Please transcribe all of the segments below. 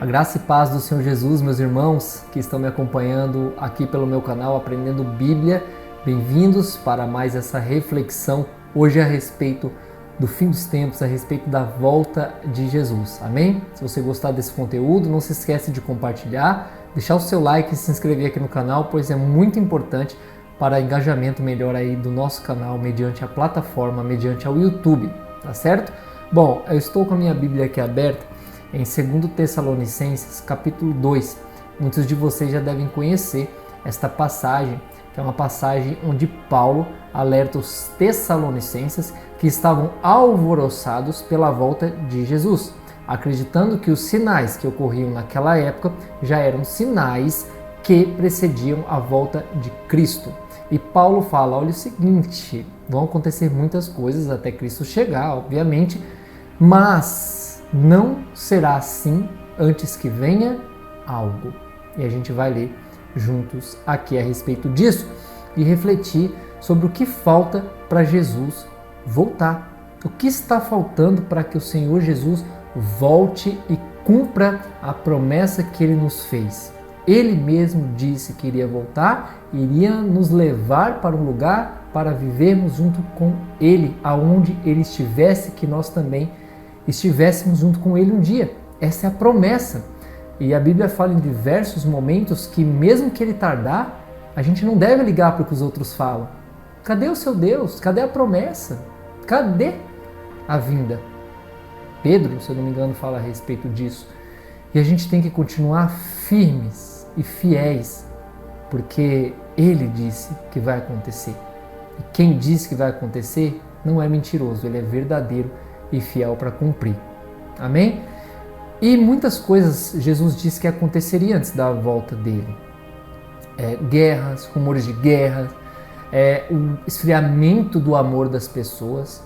graça e paz do Senhor Jesus, meus irmãos que estão me acompanhando aqui pelo meu canal Aprendendo Bíblia, bem-vindos para mais essa reflexão hoje a respeito do fim dos tempos, a respeito da volta de Jesus, amém? Se você gostar desse conteúdo, não se esquece de compartilhar, deixar o seu like e se inscrever aqui no canal, pois é muito importante para engajamento melhor aí do nosso canal mediante a plataforma, mediante ao YouTube, tá certo? Bom, eu estou com a minha Bíblia aqui aberta em 2 Tessalonicenses, capítulo 2. Muitos de vocês já devem conhecer esta passagem, que é uma passagem onde Paulo alerta os tessalonicenses que estavam alvoroçados pela volta de Jesus, acreditando que os sinais que ocorriam naquela época já eram sinais que precediam a volta de Cristo. E Paulo fala, olha o seguinte, vão acontecer muitas coisas até Cristo chegar, obviamente, mas não será assim antes que venha algo. E a gente vai ler juntos aqui a respeito disso e refletir sobre o que falta para Jesus voltar. O que está faltando para que o Senhor Jesus volte e cumpra a promessa que Ele nos fez. Ele mesmo disse que iria voltar, iria nos levar para um lugar para vivermos junto com Ele, aonde Ele estivesse, que nós também estivéssemos junto com Ele um dia. Essa é a promessa. E a Bíblia fala em diversos momentos que mesmo que Ele tardar, a gente não deve ligar para o que os outros falam. Cadê o seu Deus? Cadê a promessa? Cadê a vinda? Pedro, se eu não me engano, fala a respeito disso. E a gente tem que continuar firmes e fiéis, porque Ele disse que vai acontecer. E quem disse que vai acontecer não é mentiroso, Ele é verdadeiro e fiel para cumprir. Amém? E muitas coisas Jesus disse que aconteceria antes da volta dele. Guerras, rumores de guerras, o esfriamento do amor das pessoas,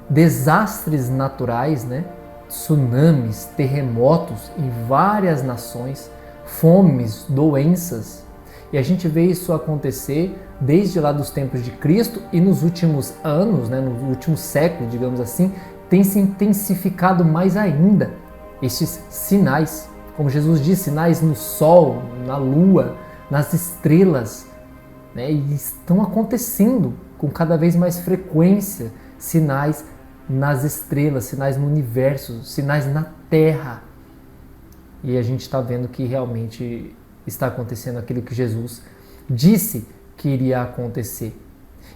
desastres naturais, né? Tsunamis, terremotos em várias nações, fomes, doenças. E a gente vê isso acontecer desde lá dos tempos de Cristo e nos últimos anos, né? No último século, digamos assim, tem se intensificado mais ainda estes sinais, como Jesus disse, sinais no sol, na lua, nas estrelas, né? E estão acontecendo com cada vez mais frequência, sinais nas estrelas, sinais no universo, sinais na Terra. E a gente está vendo que realmente está acontecendo aquilo que Jesus disse que iria acontecer.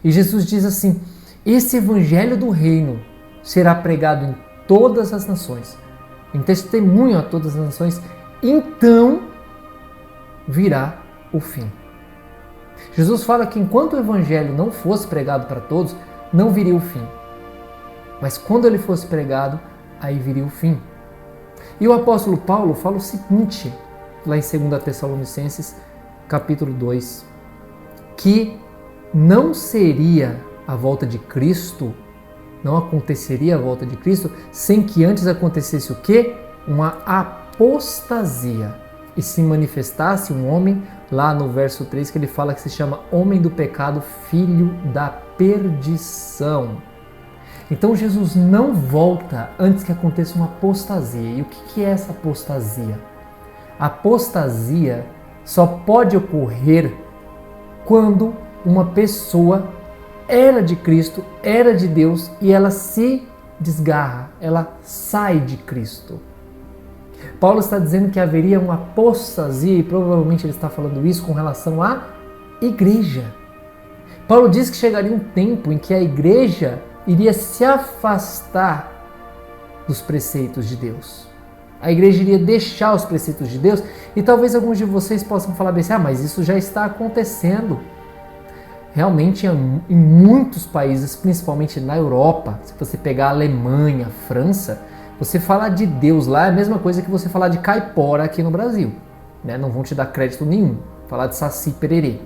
E Jesus diz assim, esse evangelho do reino será pregado em todas as nações, em testemunho a todas as nações, então virá o fim. Jesus fala que enquanto o evangelho não fosse pregado para todos, não viria o fim. Mas quando ele fosse pregado, aí viria o fim. E o apóstolo Paulo fala o seguinte, lá em 2 Tessalonicenses, capítulo 2, que não seria a volta de Cristo, não aconteceria a volta de Cristo sem que antes acontecesse o quê? Uma apostasia e se manifestasse um homem, lá no verso 3, que ele fala que se chama homem do pecado, filho da perdição. Então Jesus não volta antes que aconteça uma apostasia. E o que é essa apostasia? A apostasia só pode ocorrer quando uma pessoa era de Cristo, era de Deus e ela se desgarra, ela sai de Cristo. Paulo está dizendo que haveria uma apostasia e provavelmente ele está falando isso com relação à igreja. Paulo diz que chegaria um tempo em que a igreja iria se afastar dos preceitos de Deus. A igreja iria deixar os preceitos de Deus e talvez alguns de vocês possam falar bem assim, mas isso já está acontecendo. Realmente em muitos países, principalmente na Europa, se você pegar a Alemanha, França, você falar de Deus lá é a mesma coisa que você falar de caipora aqui no Brasil. Né? Não vão te dar crédito nenhum. Falar de Saci Pererê.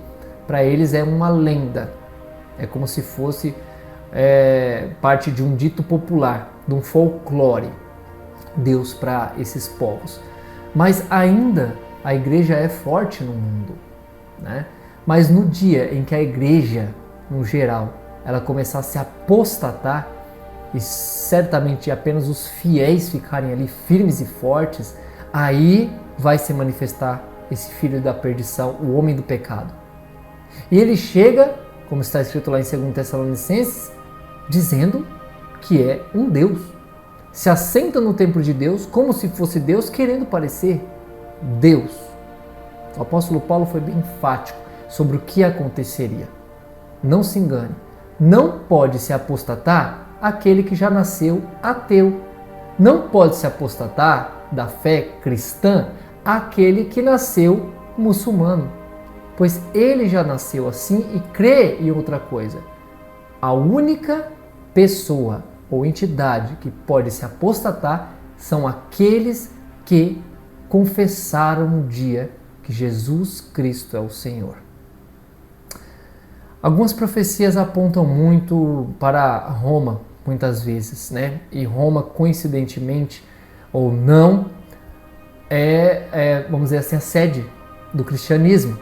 Para eles é uma lenda. É como se fosse parte de um dito popular, de um folclore. Deus para esses povos. Mas ainda a igreja é forte no mundo, né? Mas no dia em que a igreja, no geral, ela começar a se apostatar e certamente apenas os fiéis ficarem ali firmes e fortes, aí vai se manifestar esse filho da perdição, o homem do pecado. E ele chega, como está escrito lá em 2 Tessalonicenses, dizendo que é um Deus. Se assenta no templo de Deus como se fosse Deus, querendo parecer Deus. O apóstolo Paulo foi bem enfático sobre o que aconteceria. Não se engane, não pode se apostatar aquele que já nasceu ateu. Não pode se apostatar da fé cristã aquele que nasceu muçulmano, pois ele já nasceu assim e crê em outra coisa. A única pessoa ou entidade que pode se apostatar são aqueles que confessaram no dia que Jesus Cristo é o Senhor. Algumas profecias apontam muito para Roma, muitas vezes, né? E Roma, coincidentemente ou não, vamos dizer assim, a sede do cristianismo,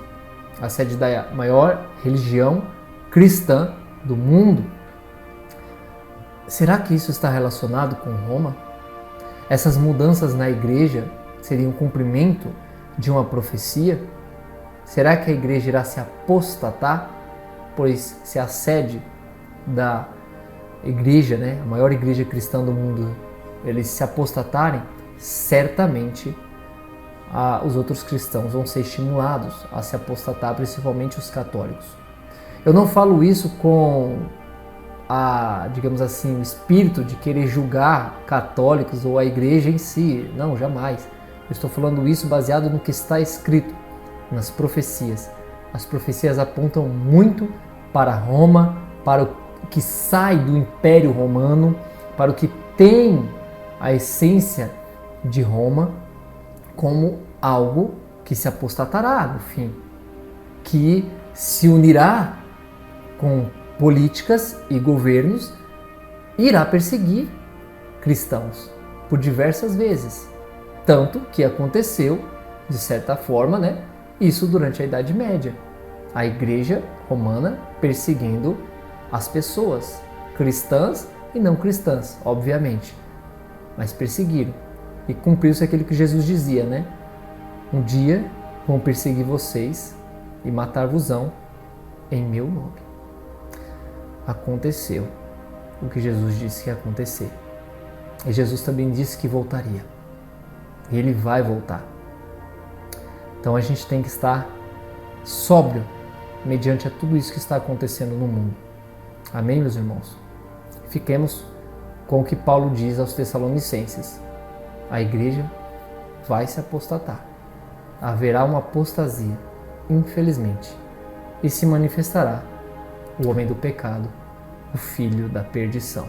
a sede da maior religião cristã do mundo. Será que isso está relacionado com Roma? Essas mudanças na igreja seriam um cumprimento de uma profecia? Será que a igreja irá se apostatar? Pois se a sede da igreja, a maior igreja cristã do mundo, eles se apostatarem, certamente os outros cristãos vão ser estimulados a se apostatar, principalmente os católicos. Eu não falo isso com digamos assim, o espírito de querer julgar católicos ou a igreja em si. Não, jamais. Eu estou falando isso baseado no que está escrito nas profecias. As profecias apontam muito para Roma, para o que sai do Império Romano, para o que tem a essência de Roma, como algo que se apostatará no fim, que se unirá com políticas e governos, irá perseguir cristãos por diversas vezes. Tanto que aconteceu, de certa forma, isso durante a Idade Média. A Igreja Romana perseguindo as pessoas, cristãs e não cristãs, obviamente, mas perseguiram. E cumpriu-se aquilo que Jesus dizia, Um dia vão perseguir vocês e matar-vos-ão em meu nome. Aconteceu o que Jesus disse que ia acontecer. E Jesus também disse que voltaria. E ele vai voltar. Então a gente tem que estar sóbrio mediante a tudo isso que está acontecendo no mundo. Amém, meus irmãos? Fiquemos com o que Paulo diz aos Tessalonicenses. A igreja vai se apostatar. Haverá uma apostasia, infelizmente, e se manifestará o homem do pecado, o filho da perdição.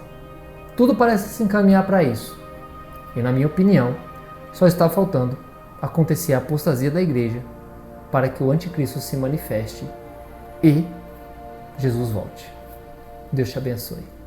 Tudo parece se encaminhar para isso. E na minha opinião, só está faltando acontecer a apostasia da igreja para que o anticristo se manifeste e Jesus volte. Deus te abençoe.